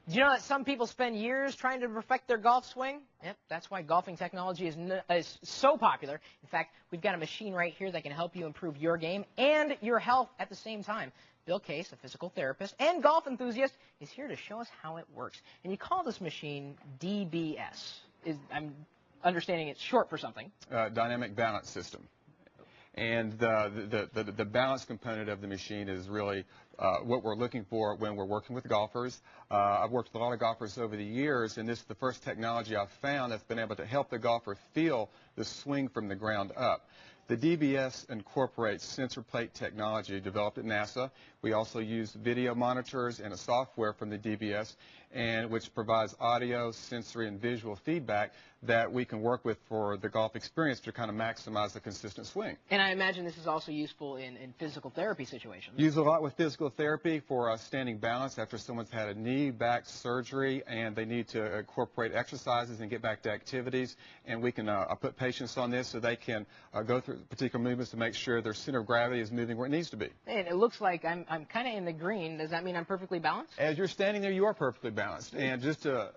Do you know that some people spend years trying to perfect their golf swing? Yep, that's why golfing technology is so popular. In fact, we've got a machine right here that can help you improve your game and your health at the same time. Bill Case, a physical therapist and golf enthusiast, is here to show us how it works. And you call this machine DBS. I'm understanding it's short for something. Dynamic balance system. And the balance component of the machine is really what we're looking for when we're working with golfers. I've worked with a lot of golfers over the years, and this is the first technology I've found that's been able to help the golfer feel the swing from the ground up. The DBS incorporates sensor plate technology developed at NASA. We also use video monitors and a software from the DBS, which provides audio, sensory, and visual feedback that we can work with for the golf experience to kind of maximize the consistent swing. And I imagine this is also useful in physical therapy situations. Use a lot with physical therapy for standing balance after someone's had a knee, back surgery, and they need to incorporate exercises and get back to activities. And we can put patients on this so they can go through particular movements to make sure their center of gravity is moving where it needs to be. And it looks like I'm kind of in the green. Does that mean I'm perfectly balanced? As you're standing there, you are perfectly balanced. And just to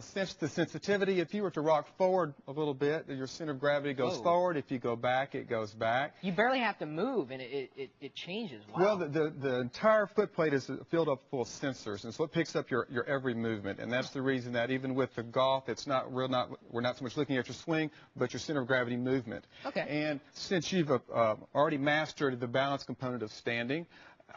sense the sensitivity, if you were to rock forward a little bit, your center of gravity goes forward. If you go back, it goes back. You barely have to move, and it changes. Wow. Well, the entire foot plate is filled up full of sensors, and so it picks up your every movement. And that's the reason that even with the golf, we're not so much looking at your swing, but your center of gravity movement. Okay. And since you've already mastered the balance component of standing,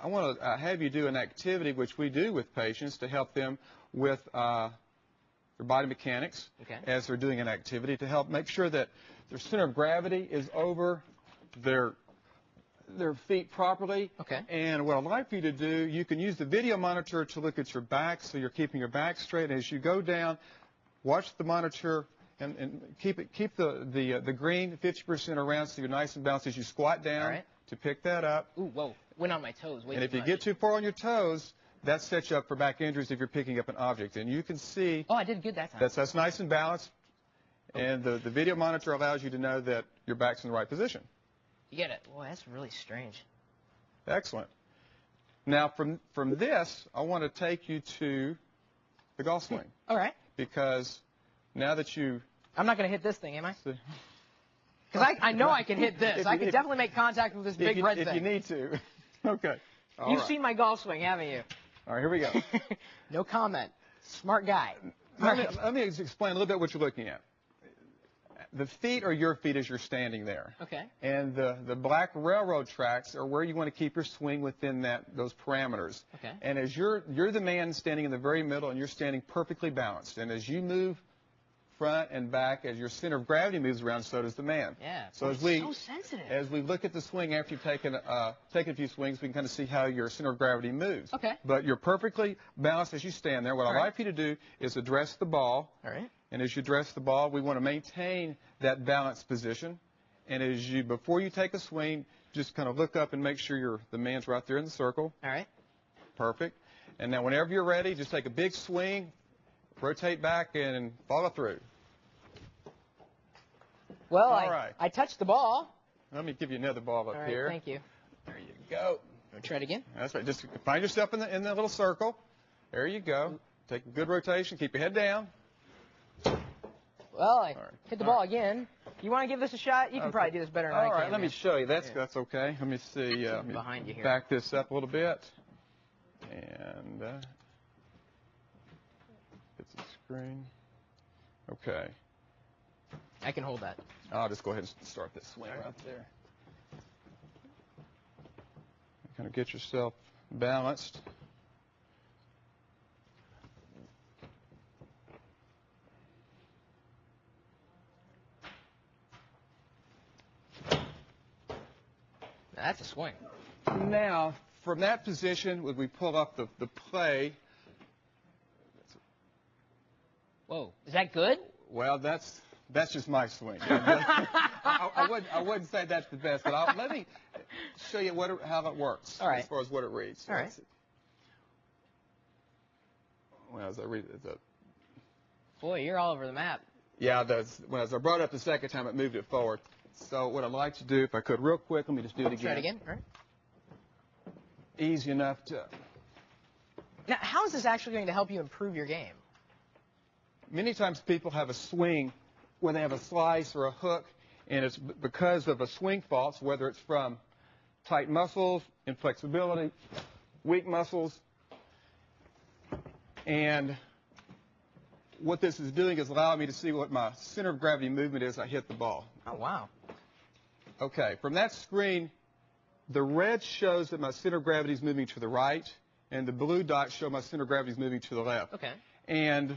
I want to have you do an activity which we do with patients to help them with their body mechanics as they're doing an activity, to help make sure that their center of gravity is over their feet properly. Okay. And what I'd like for you to do, you can use the video monitor to look at your back, so you're keeping your back straight. And as you go down, watch the monitor and keep the green 50% around so you're nice and balanced as you squat down to pick that up. Ooh, whoa. Went on my toes. And if you get too far on your toes, that sets you up for back injuries if you're picking up an object. And you can see... Oh, I did good that time. That's nice and balanced. And the video monitor allows you to know that your back's in the right position. You get it. Boy, that's really strange. Excellent. Now, from this, I want to take you to the golf swing. All right. Because now that you... I'm not going to hit this thing, am I? Because I know I can hit this. I can definitely make contact with this big red thing. If you need to. Okay. You've seen my golf swing, haven't you? All right, here we go. No comment. Smart guy. Let me explain a little bit what you're looking at. The feet are your feet as you're standing there. Okay. And the black railroad tracks are where you want to keep your swing within those parameters. Okay. And as you're the man standing in the very middle, and you're standing perfectly balanced. And as you move front and back, as your center of gravity moves around, so does the man. Yeah. So so sensitive. As we look at the swing after you've taken a few swings, we can kind of see how your center of gravity moves. Okay. But you're perfectly balanced as you stand there. What I'd like for you to do is address the ball. All right. And as you address the ball, we want to maintain that balanced position. And before you take a swing, just kind of look up and make sure the man's right there in the circle. All right. Perfect. And now whenever you're ready, just take a big swing, rotate back, and follow through. Well, I touched the ball. Let me give you another ball up here. Thank you. There you go. Try it again. That's right. Just find yourself in the little circle. There you go. Take a good rotation. Keep your head down. Well, I hit the ball again. You want to give this a shot? You can probably do this better than I can. All right, let me show you. That's okay. Let me see. Let me behind you here. Back this up a little bit. And get the screen. Okay. I can hold that. I'll just go ahead and start this swing right there. Kind of get yourself balanced. That's a swing. Now, from that position, when we pull up the play. Whoa, is that good? Well, that's just my swing. I wouldn't say that's the best, but let me show you how that works as far as what it reads. All right. Well, as I read it, boy, you're all over the map. Yeah, as I brought it up the second time, it moved it forward. So what I'd like to do, if I could, real quick, let me just do it again. Try it again. All right. Easy enough to Now, how is this actually going to help you improve your game? Many times people have a swing where they have a slice or a hook, and it's because of a swing fault, whether it's from tight muscles, inflexibility, weak muscles. And what this is doing is allowing me to see what my center of gravity movement is as I hit the ball. Oh, wow. Okay, from that screen, the red shows that my center of gravity is moving to the right, and the blue dots show my center of gravity is moving to the left. Okay. And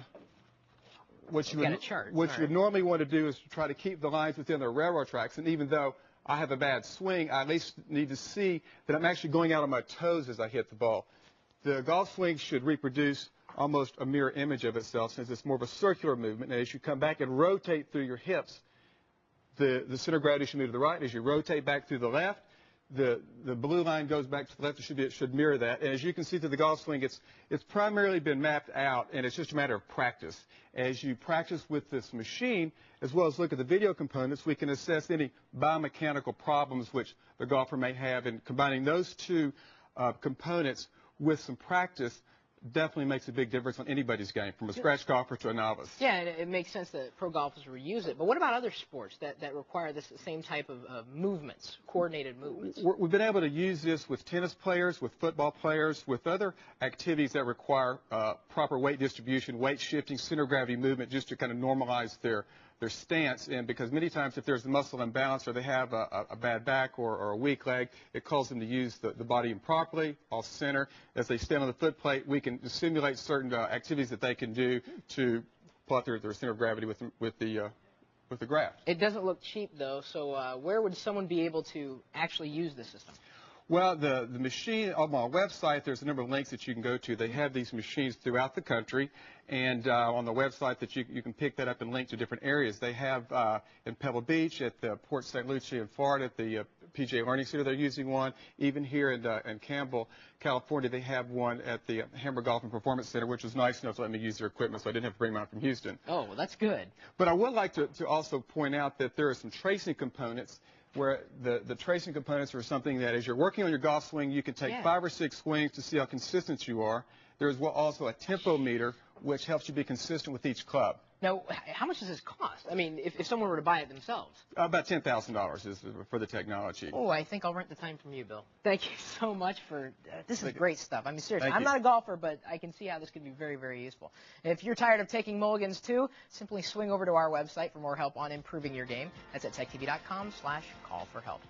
what you would normally want to do is to try to keep the lines within the railroad tracks. And even though I have a bad swing, I at least need to see that I'm actually going out on my toes as I hit the ball. The golf swing should reproduce almost a mirror image of itself, since it's more of a circular movement. And as you come back and rotate through your hips, the center of gravity should move to the right. As you rotate back through the left, the blue line goes back to the left. It should mirror that. And as you can see through the golf swing, it's primarily been mapped out, and it's just a matter of practice. As you practice with this machine, as well as look at the video components, we can assess any biomechanical problems which the golfer may have. And combining those two components with some practice definitely makes a big difference on anybody's game, from a scratch golfer to a novice. Yeah, and it makes sense that pro golfers will use it. But what about other sports that require this same type of movements, coordinated movements? We've been able to use this with tennis players, with football players, with other activities that require proper weight distribution, weight shifting, center of gravity movement, just to kind of normalize their stance. And because many times if there's a muscle imbalance or they have a bad back or a weak leg, it calls them to use the body improperly, off center. As they stand on the foot plate, we can simulate certain activities that they can do to plot their center of gravity with the graph. It doesn't look cheap, though, so where would someone be able to actually use this system? Well, the machine, on my website, there's a number of links that you can go to. They have these machines throughout the country, and on the website that you can pick that up and link to different areas. They have in Pebble Beach, at the Port St. Lucie in Florida, at the PGA Learning Center, they're using one. Even here in Campbell, California, they have one at the Hammer Golf and Performance Center, which was nice enough to let me use their equipment, so I didn't have to bring them out from Houston. Oh, well, that's good. But I would like to also point out that there are some tracing components, where the tracing components are something that as you're working on your golf swing, you can take 5 or 6 swings to see how consistent you are. There's also a tempo meter, which helps you be consistent with each club. Now, how much does this cost? I mean, if someone were to buy it themselves. About $10,000 is for the technology. Oh, I think I'll rent the time from you, Bill. Thank you so much for this is great stuff. I mean, seriously, I'm not a golfer, but I can see how this could be very, very useful. If you're tired of taking mulligans too, simply swing over to our website for more help on improving your game. That's at techtv.com/call for help.